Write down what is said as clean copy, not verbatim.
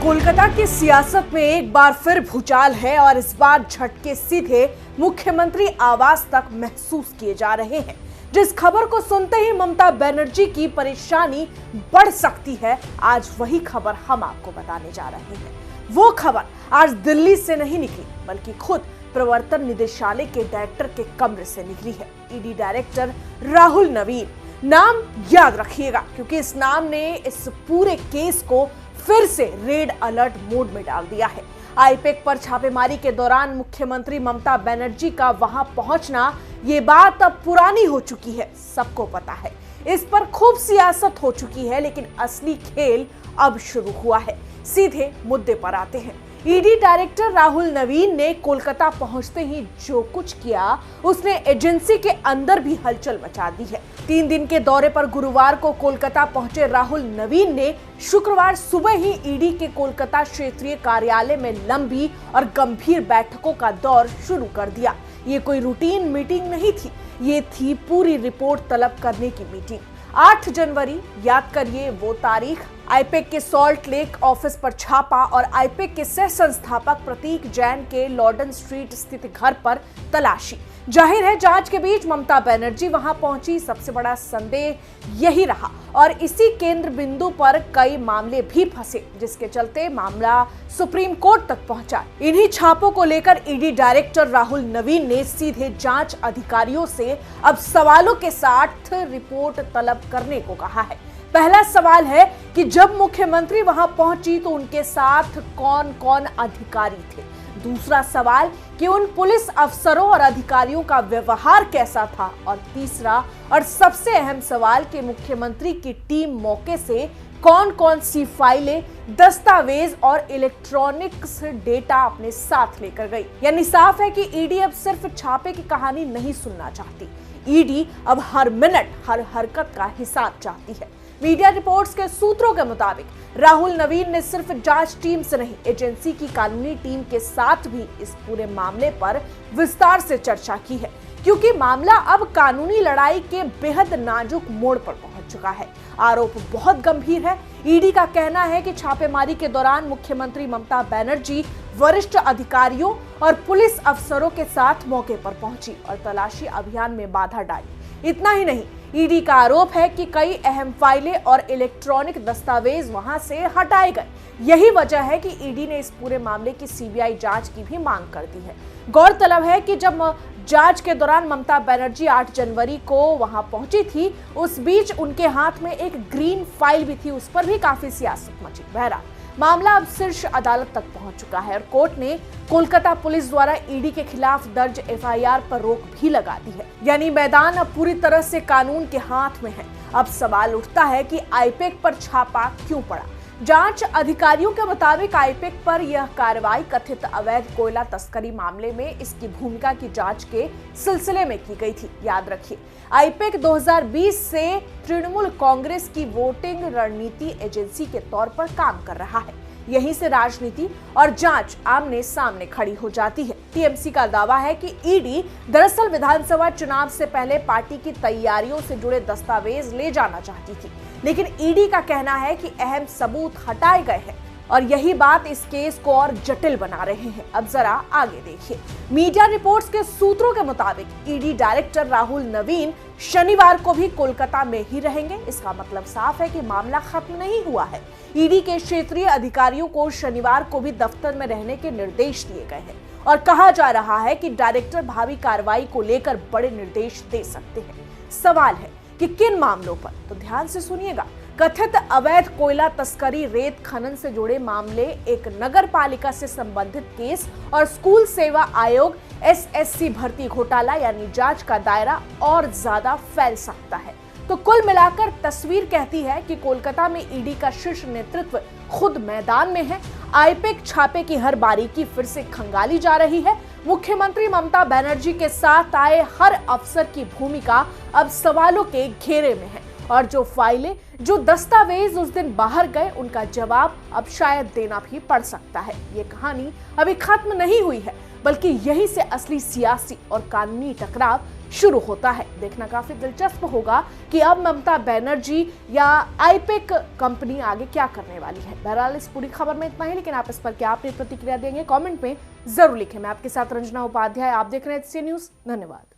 कोलकाता की सियासत में एक बार फिर भूचाल है और इस बार झटके सीधे मुख्यमंत्री आवास तक महसूस किए जा रहे हैं। जिस खबर को सुनते ही ममता बनर्जी की परेशानी बढ़ सकती है, आज वही खबर हम आपको बताने जा रहे हैं। वो खबर आज दिल्ली से नहीं निकली, बल्कि खुद प्रवर्तन निदेशालय के डायरेक्टर के कमरे से निकली है। ईडी डायरेक्टर राहुल नवीन, नाम याद रखिएगा क्योंकि इस नाम ने इस पूरे केस को फिर से रेड अलर्ट मोड में डाल दिया है। आईपैक पर छापेमारी के दौरान मुख्यमंत्री ममता बनर्जी का वहां पहुंचना, ये बात अब पुरानी हो चुकी है, सबको पता है। इस पर खूब सियासत हो चुकी है, लेकिन असली खेल अब शुरू हुआ है। सीधे मुद्दे पर आते हैं। ईडी डायरेक्टर राहुल नवीन ने कोलकाता पहुंचते ही जो कुछ किया, उसने एजेंसी के अंदर भी हलचल मचा दी है। 3 दिन के दौरे पर गुरुवार को कोलकाता पहुंचे राहुल नवीन ने शुक्रवार सुबह ही ईडी के कोलकाता क्षेत्रीय कार्यालय में लंबी और गंभीर बैठकों का दौर शुरू कर दिया। ये कोई रूटीन मीटिंग नहीं थी, ये थी पूरी रिपोर्ट तलब करने की मीटिंग। 8 जनवरी, याद करिए वो तारीख। आईपैक के सॉल्ट लेक ऑफिस पर छापा और आईपैक के सह संस्थापक प्रतीक जैन के लॉर्डन स्ट्रीट स्थित घर पर तलाशी। जाहिर है जांच के बीच ममता बनर्जी वहां पहुंची, सबसे बड़ा संदेह यही रहा और इसी केंद्र बिंदु पर कई मामले भी फंसे, जिसके चलते मामला सुप्रीम कोर्ट तक पहुंचा। इन्हीं छापों को लेकर ईडी डायरेक्टर राहुल नवीन ने सीधे जांच अधिकारियों से अब सवालों के साथ रिपोर्ट तलब करने को कहा है। पहला सवाल है कि जब मुख्यमंत्री वहां पहुंची तो उनके साथ कौन कौन अधिकारी थे। दूसरा सवाल कि उन पुलिस अफसरों और अधिकारियों का व्यवहार कैसा था। और तीसरा और सबसे अहम सवाल कि मुख्यमंत्री की टीम मौके से कौन कौन सी फाइलें, दस्तावेज और इलेक्ट्रॉनिक्स डेटा अपने साथ लेकर गई। यानी साफ है कि ईडी अब सिर्फ छापे की कहानी नहीं सुनना चाहती। ईडी अब हर मिनट, हर हरकत का हिसाब चाहती है। मीडिया रिपोर्ट्स के सूत्रों के मुताबिक राहुल नवीन ने सिर्फ जांच टीम से नहीं, एजेंसी की कानूनी टीम के साथ भी इस पूरे मामले पर विस्तार से चर्चा की है, क्योंकि मामला अब कानूनी लड़ाई के बेहद नाजुक मोड़ पर पहुंच चुका है। आरोप बहुत गंभीर है। ईडी का कहना है कि छापेमारी के दौरान मुख्यमंत्री ममता बनर्जी वरिष्ठ अधिकारियों और पुलिस अफसरों के साथ मौके पर पहुंची और तलाशी अभियान में बाधा डाली। इतना ही नहीं, ईडी का आरोप है कि कई अहम फाइलें और इलेक्ट्रॉनिक दस्तावेज वहां से हटाए गए। यही वजह है कि ईडी ने इस पूरे मामले की सीबीआई जांच की भी मांग कर दी है। गौरतलब है कि जब जांच के दौरान ममता बनर्जी 8 जनवरी को वहां पहुंची थी, उस बीच उनके हाथ में एक ग्रीन फाइल भी थी, उस पर भी काफी सियासत मची। बहरहाल मामला अब शीर्ष अदालत तक पहुंच चुका है और कोर्ट ने कोलकाता पुलिस द्वारा ईडी के खिलाफ दर्ज एफआईआर पर रोक भी लगा दी है। यानी मैदान अब पूरी तरह से कानून के हाथ में है। अब सवाल उठता है कि आईपैक पर छापा क्यों पड़ा। जांच अधिकारियों के मुताबिक आईपैक पर यह कार्रवाई कथित अवैध कोयला तस्करी मामले में इसकी भूमिका की जांच के सिलसिले में की गई थी। याद रखिए, आईपैक 2020 से तृणमूल कांग्रेस की वोटिंग रणनीति एजेंसी के तौर पर काम कर रहा है। यहीं से राजनीति और जांच आमने सामने खड़ी हो जाती है। टीएमसी का दावा है कि ईडी दरअसल विधानसभा चुनाव से पहले पार्टी की तैयारियों से जुड़े दस्तावेज ले जाना चाहती थी, लेकिन ईडी का कहना है कि अहम सबूत हटाए गए हैं और यही बात इस केस को और जटिल बना रहे हैं। अब जरा आगे देखिए। मीडिया रिपोर्ट्स के सूत्रों के मुताबिक ईडी डायरेक्टर राहुल नवीन शनिवार को भी कोलकाता में ही रहेंगे। इसका मतलब साफ है कि मामला खत्म नहीं हुआ है। ईडी के क्षेत्रीय अधिकारियों को शनिवार को भी दफ्तर में रहने के निर्देश दिए गए हैं और कहा जा रहा है कि डायरेक्टर भावी कार्रवाई को लेकर बड़े निर्देश दे सकते हैं। सवाल है कि किन मामलों पर, तो ध्यान से सुनिएगा। कथित अवैध कोयला तस्करी, रेत खनन से जुड़े मामले, एक नगर पालिका से संबंधित केस और स्कूल सेवा आयोग एसएससी भर्ती घोटाला, यानी जांच का दायरा और ज्यादा फैल सकता है। तो कुल मिलाकर तस्वीर कहती है कि कोलकाता में ईडी का शीर्ष नेतृत्व खुद मैदान में है। आईपैक छापे की हर बारीकी फिर से खंगाली जा रही है। मुख्यमंत्री ममता बनर्जी के साथ आए हर अफसर की भूमिका अब सवालों के घेरे में है और जो फाइलें, जो दस्तावेज उस दिन बाहर गए, उनका जवाब अब शायद देना भी पड़ सकता है। ये कहानी अभी खत्म नहीं हुई है, बल्कि यही से असली सियासी और कानूनी टकराव शुरू होता है। देखना काफी दिलचस्प होगा कि अब ममता बनर्जी या आईपेक कंपनी आगे क्या करने वाली है। बहरहाल इस पूरी खबर में इतना ही, लेकिन आप इस पर क्या अपनी प्रतिक्रिया देंगे कमेंट में जरूर लिखें। मैं आपके साथ रंजना उपाध्याय, आप देख रहे हैं HCN न्यूज। धन्यवाद।